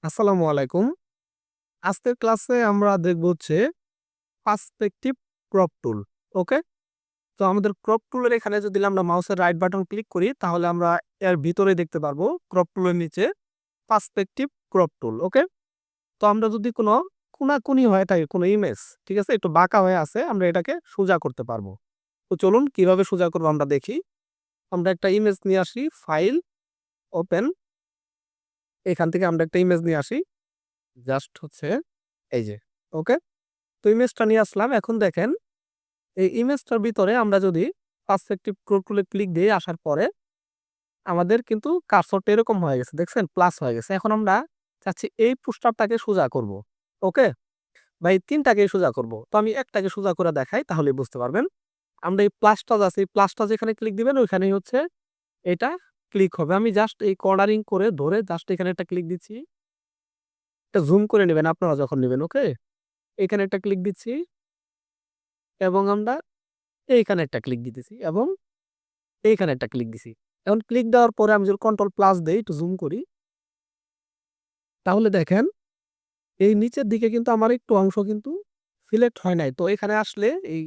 আসসালামু আলাইকুম। আজকের ক্লাসে আমরা দেখব হচ্ছে পার্সপেক্টিভ ক্রপ টুল। ওকে? তো আমাদের ক্রপ টুলের এখানে যদি আমরা মাউসের রাইট বাটন ক্লিক করি তাহলে আমরা এর ভিতরে দেখতে পারবো ক্রপ টুলের নিচে পার্সপেক্টিভ ক্রপ টুল। ওকে? তো আমরা যদি কোনো কোনাকুনি হয়ে থাকে কোনো ইমেজ, ঠিক আছে? একটু বাঁকা হয়ে আছে আমরা এটাকে সোজা করতে পারবো। তো চলুন কিভাবে সোজা করব আমরা দেখি। আমরা একটা ইমেজ নিয়ে আসি, ফাইল, ওপেন। এখান থেকে আমরা একটা ইমেজ নিয়ে আসি। জাস্ট হচ্ছে এই যে। ওকে? তো ইমেজটা নিয়ে আসলাম। এখন দেখেন এই ইমেজটার ভিতরে আমরা যদি পার্সপেক্টিভ ক্রপ টুলে ক্লিক দিয়ে আসার পরে আমাদের কিন্তু কার্সরটা এরকম হয়ে গেছে। দেখছেন? প্লাস হয়ে গেছে। এখন আমরা চাচ্ছি এই পোস্টারটাকে সোজা করব। ওকে? বা এই ৩ টাকেই সোজা করব। তো আমি একটাকে সোজা করে দেখাই তাহলেই বুঝতে পারবেন। আমরা এই প্লাসটা আছে, এই প্লাসটা যেখানে ক্লিক দিবেন ওইখানেই হচ্ছে এটা ক্লিক হবে। আমি জাস্ট এই কর্নারিং করে ধরে জাস্ট এখানে একটা ক্লিক দিচ্ছি। এটা জুম করে নিবেন আপনারা যখন নিবেন। ওকে? এখানে একটা ক্লিক দিচ্ছি এবং আমরা এইখানে একটা ক্লিক দিতেছি এবং এইখানে একটা ক্লিক দিছি। এখন ক্লিক দেওয়ার পরে আমি যদি কন্ট্রোল প্লাস দেই, একটু জুম করি, তাহলে দেখেন এই নিচের দিকে কিন্তু আমার একটু অংশ কিন্তু সিলেক্ট হয় নাই। তো এখানে আসলে এই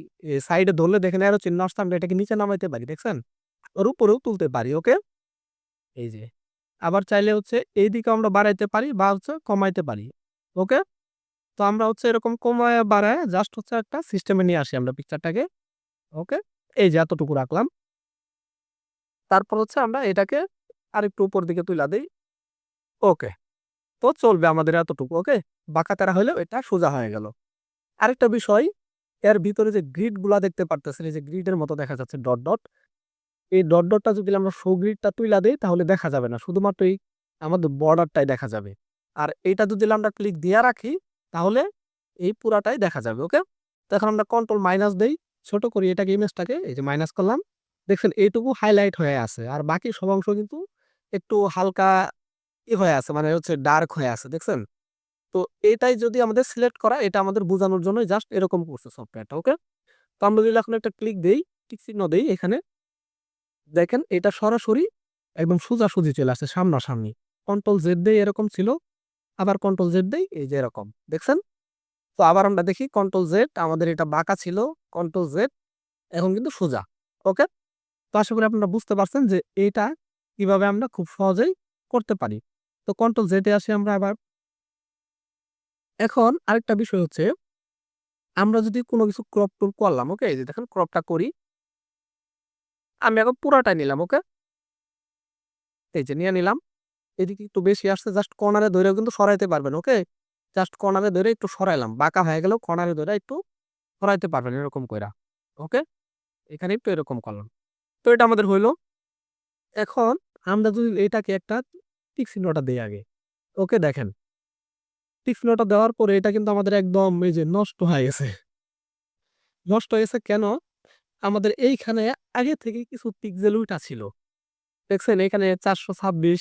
সাইডে ধরলে দেখেন এরো চিহ্ন আসছে, আমরা এটাকে নিচে নামাইতে পারি। দেখছেন? ওর উপরেও তুলতে পারি। ওকে? এই যে। আবার চাইলে হচ্ছে এইদিকে আমরা বাড়াইতে পারি বা হচ্ছে কমাইতে পারি। ওকে? তো আমরা হচ্ছে এরকম কমায়া বাড়ায়া জাস্ট হচ্ছে একটা সিস্টেমে নিয়ে আসি আমরা পিকচারটাকে। ওকে? এই যে এতটুকু রাখলাম। তারপর হচ্ছে আমরা এটাকে আরেকটু উপর দিকে তুইলা দেই। ওকে। তো চলবে আমাদের এতটুকু। ওকে? বাঁকা-তেড়া হইলেও এটা সোজা হয়ে গেল। আরেকটা বিষয়, এর ভিতরে যে গ্রিড গুলা দেখতে পারতেছেন, এই যে গ্রিডের মতো দেখা যাচ্ছে ডট, ডট। এই ডট, ডটটা যদি আমরা শো গ্রিডটা তুইলা দেই তাহলে দেখা যাবে না। শুধুমাত্র এই আমাদের বর্ডারটাই দেখা যাবে। আর এইটা যদি আমরা ক্লিক দিয়া রাখি তাহলে এই পুরাটাই দেখা যাবে। ওকে? তো এখন আমরা কন্ট্রোল মাইনাস দেই। ছোট করি এটাকে, ইমেজটাকে এই যে মাইনাস করলাম। দেখছেন এইটুকু হাইলাইট হয়ে আছে। আর বাকি সব অংশ কিন্তু একটু হালকা হয়ে আছে, মানে হচ্ছে ডার্ক হয়ে আছে। দেখছেন? তো এটাই যদি আমাদের সিলেক্ট করা, এটা আমাদের বোঝানোর জন্যই জাস্ট এরকম করছে সফটওয়্যারটা। ওকে? তো আমরা যদি এখন একটা ক্লিক দেই, টিক চিহ্ন দেই এখানে, দেখেন এটা সরাসরি একদম সোজাসুজি চলে আসছে সামনাসামনি। কন্ট্রোল জেড দেই এরকম ছিল, আবার কন্ট্রোল জেড দেই এই যে এরকম। দেখছেন? তো আবার আমরা দেখি কন্ট্রোল জেড, আমাদের এটা বাঁকা ছিল, কন্ট্রোল জেড এখন কিন্তু সোজা। ওকে? তো আশা করি আপনারা বুঝতে পারছেন যে এটা কিভাবে আমরা খুব সহজেই করতে পারি। তো কন্ট্রোল জেড এ আসি আমরা আবার। এখন আরেকটা বিষয় হচ্ছে আমরা যদি কোনো কিছু ক্রপ টুল করলাম, ওকে? এই যে দেখেন ক্রপটা করি। আমি এখন পুরাটাই নিলাম। ওকে? এই যে নিয়ে নিলাম। এদিকে একটু বেশি আসছে, জাস্ট কর্নারে ধইরেও কিন্তু সরাইতে পারবেন। ওকে? জাস্ট কর্নারে ধরে একটু সরাইলাম। বাঁকা হয়ে গেলেও কর্নারে ধইরা একটু সরাইতে পারবেন এরকম কইরা। ওকে? এখানে একটু এরকম করলাম। তো এটা আমাদের হইলো। এখন আমরা যদি এটাকে একটা টিক চিহ্নটা দেই আগে। ওকে? দেখেন। টিক চিহ্নটা দেওয়ার পরে এটা কিন্তু আমাদের একদম এই যে নষ্ট হয়ে গেছে। নষ্ট হয়েছে কেন? আমাদের এইখানে আগে থেকেই কিছু পিক্সেল উইঠা ছিল। দেখছেন? এখানে ৪২৬,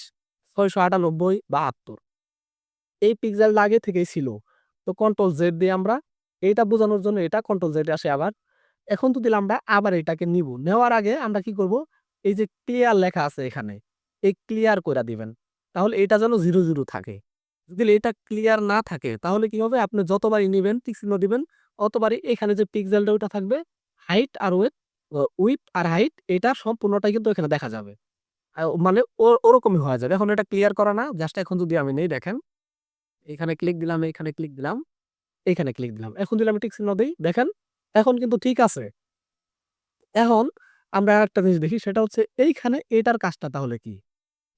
৬৯৮, ৭২। এই পিক্সেলটা আগে থেকেই ছিল। তো কন্ট্রোল জেড দিয়ে আমরা এইটা বোঝানোর জন্য এটা কন্ট্রোল জেড এ আসে আবার। এখন যদি আমরা আবার এটাকে নিব। নেওয়ার আগে আমরা কি করব? এই যে ক্লিয়ার লেখা আছে এখানে, এই ক্লিয়ার কইরা দিবেন। তাহলে এটা যেন ০০ থাকে। যদি এটা ক্লিয়ার না থাকে তাহলে কি হবে? আপনি যতবারই নিবেন, টিক চিহ্ন দিবেন, অতবারই এখানে যে পিক্সেলটা ওইটা থাকবে, হাইট আর উইডথ আর হাইট এটা সম্পূর্ণটাই কিন্তু এখানে দেখা যাবে। মানে ওরকমই হয়ে যাবে। এখন এটা ক্লিয়ার করা না। জাস্ট এখন যদি আমি নেই, দেখেন এখানে ক্লিক দিলাম, এখানে ক্লিক দিলাম, এখানে ক্লিক দিলাম। এখন যদি আমি টিক চিহ্ন দেই, দেখেন এখন কিন্তু ঠিক আছে। এখন আমরা আরেকটা জিনিস দেখি, সেটা হচ্ছে এইখানে এটার কাজটা তাহলে কি?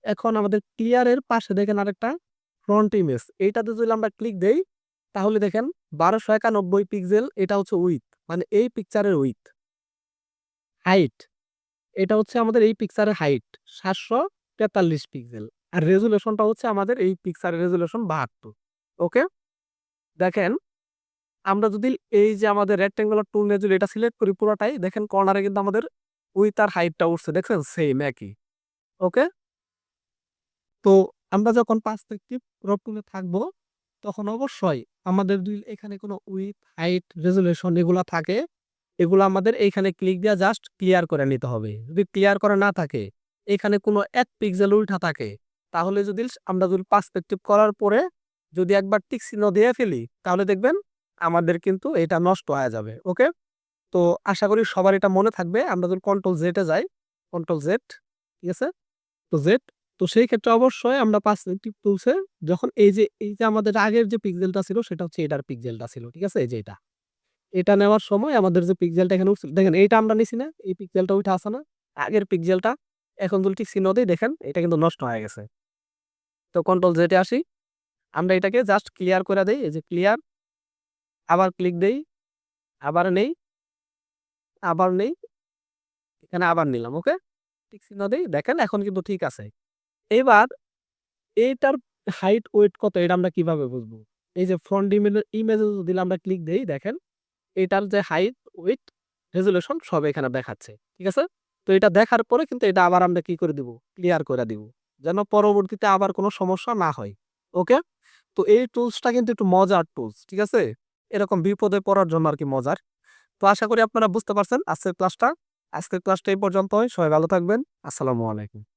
এখন আমাদের ক্লিয়ার এর পাশে দেখেন আরেকটা ফ্রন্ট ইমেজ। এইটাতে যদি আমরা ক্লিক দেই তাহলে দেখেন ১২৯১ পিক্সেল, এটা হচ্ছে উইডথ, মানে এই পিকচারের উইডথ। হাইট, এটা হচ্ছে আমাদের এই পিকচারের হাইট ৭৪৩ পিক্সেল। আর রেজোলিউশনটা হচ্ছে আমাদের এই পিকচারের রেজোলিউশন ৭২। ওকে? দেখেন আমরা যদি এই যে আমাদের রেক্টেঙ্গুলার টুল নিয়ে যদি এটা সিলেক্ট করি পুরাটাই, দেখেন কর্নারে কিন্তু আমাদের উইডথ আর হাইটটা উঠছে। দেখছেন? সেইম একই। ওকে? তো আমরা যখন পার্সপেক্টিভ ক্রপ টুলে থাকবো তখন অবশ্যই আমাদের এখানে কোনো উইডথ, হাইট, রেজোলিউশন এগুলা থাকে, এগুলো আমাদের এইখানে ক্লিক দিয়ে জাস্ট ক্লিয়ার করে নিতে হবে। যদি ক্লিয়ার করা না থাকে, এখানে কোনো ১ পিক্সেল উল্টা থাকে, তাহলে যদি আমরা পার্সপেক্টিভ করার পরে যদি একবার টিক চিহ্ন দিয়ে ফেলি তাহলে দেখবেন আমাদের কিন্তু এটা নষ্ট হয়ে যাবে। ওকে, তো আশা করি সবার এটা মনে থাকবে। আমরা যদি কন্ট্রোল জেড যাই, কন্ট্রোল জেড, ঠিক আছে, তো জেড, তো সেই ক্ষেত্রে অবশ্যই আমরা 5 টিপ টুলসে যখন এই যে আমাদের আগের যে পিক্সেলটা ছিল সেটা হচ্ছে এটার পিক্সেলটা ছিল, ঠিক আছে, এই যে এটা নেওয়ার সময় আমাদের যে পিক্সেলটা এখানে উঠছিল দেখেন, এইটা আমরা নিছি না, এই পিক্সেলটা ওইটা আছে না আগের পিক্সেলটা, এখন যদি ঠিক চিহ্ন দিই দেখেন এটা কিন্তু নষ্ট হয়ে গেছে। তো কন্ট্রোল জেডে আসি, আমরা এটাকে জাস্ট ক্লিয়ার করে দেই, এই যে ক্লিয়ার, আবার ক্লিক দেই, আবার নেই, আবার নেই, এখানে আবার নিলাম। ওকে, ঠিক চিহ্ন দেই, দেখেন এখন কিন্তু ঠিক আছে। এবার এইটার হাইট ওয়েট কত এটা আমরা কিভাবে বুঝবো? এই যে ফ্রন্ট ইমেজে যদি আমরা ক্লিক দেই দেখেন এটার যে হাইট ওয়েট রেজুলেশন সব এখানে দেখাচ্ছে, ঠিক আছে। তো এটা দেখার পরে কিন্তু এটা আবার আমরা কি করে দিব, ক্লিয়ার করে দিব, যেন পরবর্তীতে আবার কোনো সমস্যা না হয়। ওকে, তো এই টুলসটা কিন্তু একটু মজার টুলস, ঠিক আছে, এরকম বিপদে পড়ার জন্য আর কি মজার। তো আশা করি আপনারা বুঝতে পারছেন আজকের ক্লাসটা এই পর্যন্তই। সবাই ভালো থাকবেন। আসসালামু আলাইকুম।